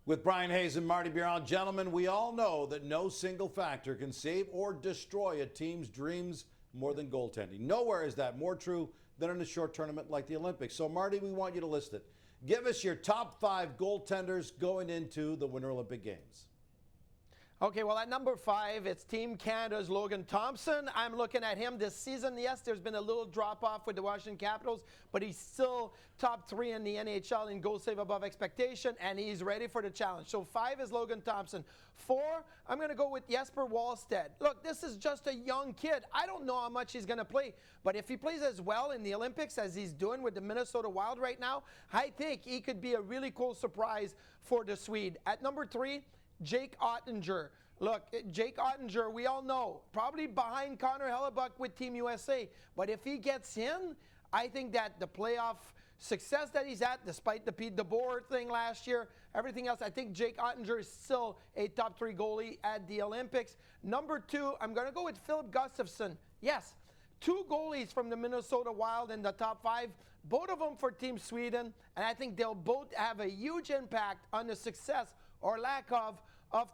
With Brian Hayes and Martin Biron, gentlemen, we all know that no single factor can save or destroy a team's dreams more than goaltending. Nowhere is that more true than in a short tournament like the Olympics. So, Marty, we want you to list it. Give us your top 5 goaltenders going into the Winter Olympic Games. Okay, well, at number 5, it's Team Canada's Logan Thompson. I'm looking at him this season. Yes, there's been a little drop-off with the Washington Capitals, but he's still top 3 in the NHL in goal save above expectation, and he's ready for the challenge. So 5 is Logan Thompson. 4, I'm going to go with Jesper Wallstedt. Look, this is just a young kid. I don't know how much he's going to play, but if he plays as well in the Olympics as he's doing with the Minnesota Wild right now, I think he could be a really cool surprise for the Swede. At number 3, Jake Oettinger. Look, Jake Oettinger, we all know, probably behind Connor Hellebuck with Team USA. But if he gets in, I think that the playoff success that he's at, despite the Pete DeBoer thing last year, everything else, I think Jake Oettinger is still a top 3 goalie at the Olympics. Number 2, I'm going to go with Philip Gustafsson. Yes, 2 goalies from the Minnesota Wild in the top 5, both of them for Team Sweden, and I think they'll both have a huge impact on the success or lack of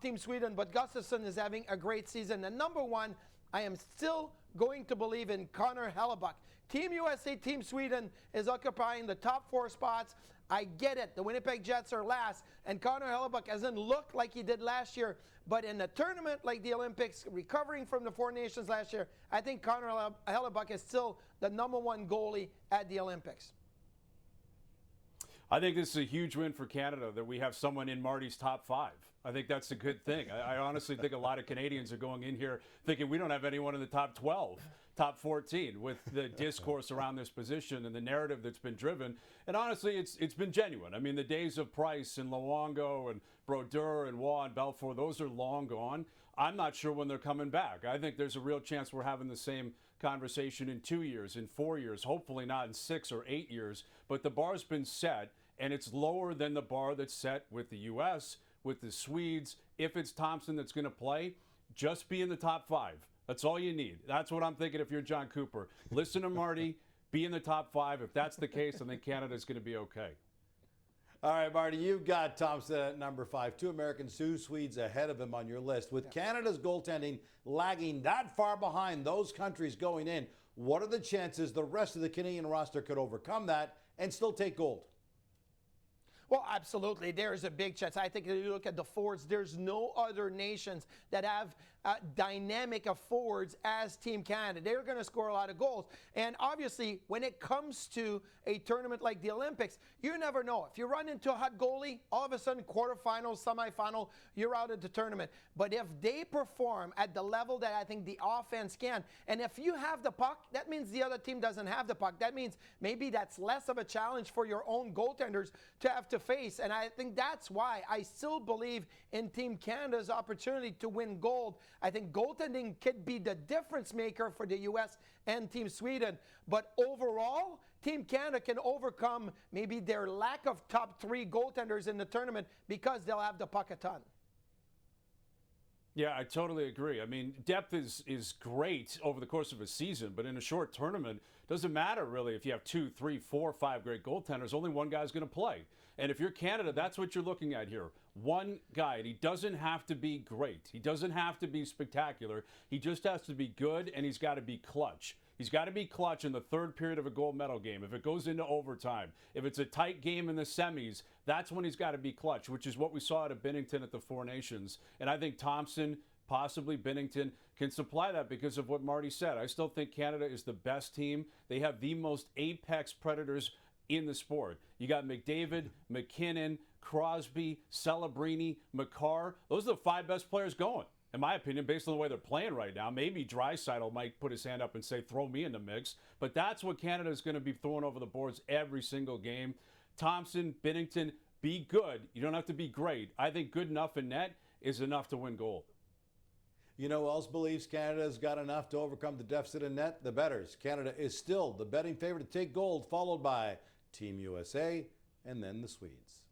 Team Sweden, but Gustafsson is having a great season. And number 1, I am still going to believe in Connor Hellebuck. Team USA, Team Sweden is occupying the top 4 spots. I get it. The Winnipeg Jets are last, and Connor Hellebuck hasn't looked like he did last year. But in a tournament like the Olympics, recovering from the 4 Nations last year, I think Connor Hellebuck is still the number 1 goalie at the Olympics. I think this is a huge win for Canada that we have someone in Marty's top 5. I think that's a good thing. I honestly think a lot of Canadians are going in here thinking we don't have anyone in the top 12, top 14 with the discourse around this position and the narrative that's been driven. And honestly, it's been genuine. I mean, the days of Price and Luongo and Brodeur and Waugh and Belfour, those are long gone. I'm not sure when they're coming back. I think there's a real chance we're having the same conversation in 2 years, in 4 years, hopefully not in 6 or 8 years. But the bar's been set, and it's lower than the bar that's set with the U.S., with the Swedes. If it's Thompson that's going to play, just be in the top 5. That's all you need. That's what I'm thinking if you're John Cooper. Listen to Marty, be in the top 5. If that's the case, I think Canada's going to be okay. All right, Marty, you've got Thompson at number 5. 2 Americans, 2 Swedes ahead of him on your list. With Canada's goaltending lagging that far behind those countries going in, what are the chances the rest of the Canadian roster could overcome that and still take gold? Well, absolutely. There's a big chance. I think if you look at the forwards, there's no other nations that have dynamic of forwards as Team Canada. They're going to score a lot of goals. And obviously, when it comes to a tournament like the Olympics, you never know. If you run into a hot goalie, all of a sudden, quarterfinal, semifinal, you're out of the tournament. But if they perform at the level that I think the offense can, and if you have the puck, that means the other team doesn't have the puck. That means maybe that's less of a challenge for your own goaltenders to have to face. And I think that's why I still believe in Team Canada's opportunity to win gold. I think goaltending could be the difference maker for the U.S. and Team Sweden. But overall, Team Canada can overcome maybe their lack of top 3 goaltenders in the tournament because they'll have the puck a ton. Yeah, I totally agree. I mean, depth is great over the course of a season, but in a short tournament, doesn't matter really if you have 2, 3, 4, 5 great goaltenders. Only one guy's going to play. And if you're Canada, that's what you're looking at here. One guy, and he doesn't have to be great. He doesn't have to be spectacular. He just has to be good, and he's got to be clutch. He's got to be clutch in the 3rd period of a gold medal game. If it goes into overtime, if it's a tight game in the semis, that's when he's got to be clutch, which is what we saw out of Binnington at the 4 Nations. And I think Thompson, possibly Binnington, can supply that because of what Marty said. I still think Canada is the best team. They have the most apex predators in the sport. You got McDavid, McKinnon, Crosby, Celebrini, Makar. Those are the 5 best players going, in my opinion, based on the way they're playing right now. Maybe Draisaitl might put his hand up and say, throw me in the mix. But that's what Canada is going to be throwing over the boards every single game. Thompson, Binnington, be good. You don't have to be great. I think good enough in net is enough to win gold. You know who else believes Canada's got enough to overcome the deficit in net? The bettors. Canada is still the betting favorite to take gold, followed by Team USA and then the Swedes.